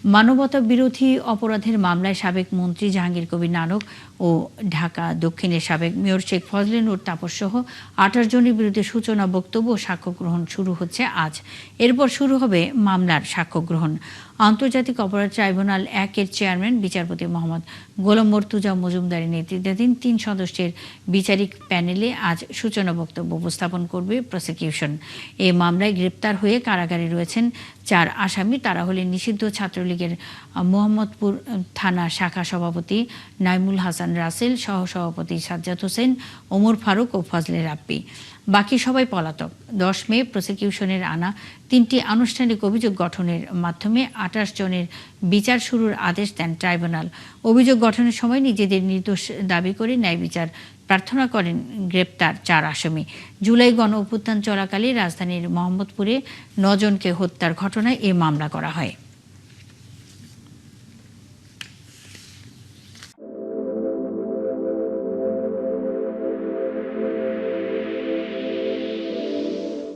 মানবতা বিরোধী অপরাধের মামলায় সাবেক মন্ত্রী জাহাঙ্গীর কবির নানক ও ঢাকা দক্ষিণের সাবেক মেয়র শেখ ফজলে নূর তাপস সহ ২৮ জনের বিরুদ্ধে সূচনা বক্তব্য ও সাক্ষ্য গ্রহণ শুরু হচ্ছে আজ। এরপর শুরু হবে মামলার সাক্ষ্য গ্রহণ। আন্তর্জাতিক অপরাধ ট্রাইব্যুনাল ১-এর চেয়ারম্যান বিচারপতি মোহাম্মদ গোলাম মর্তুজা মজুমদারের নেতৃত্বাধীন ৩ সদস্যের বিচারিক প্যানেলে আজ সূচনা বক্তব্য উপস্থাপন করবে প্রসিকিউশন। এই মামলায় গ্রেপ্তার হয়ে কারাগারে রয়েছেন ৪ আসামি। তারা হলেন নিষিদ্ধ ছাত্রলীগের মোহাম্মদপুর থানা শাখা সভাপতি নাইমুল হাসান রাসেল, সহসভাপতি সাজ্জাদ হোসেন, ওমর ফারুক ও ফজলে রাব্বি। বাকি সবাই পলাতক। ১০ মে প্রসিকিউশনের আনা ৩টি আনুষ্ঠানিক অভিযোগ গঠনের মাধ্যমে ২৮ জনের বিচার শুরুর আদেশ দেন ট্রাইব্যুনাল। অভিযোগ গঠনের সময় নিজেদের নির্দোষ দাবি করে ন্যায় বিচার প্রার্থনা করেন গ্রেপ্তার ৪ আসামি। জুলাই গণ অভ্যুত্থান চলাকালে রাজধানীর মোহাম্মদপুরে ৯ জনকে হত্যার ঘটনায় এ মামলা করা হয়।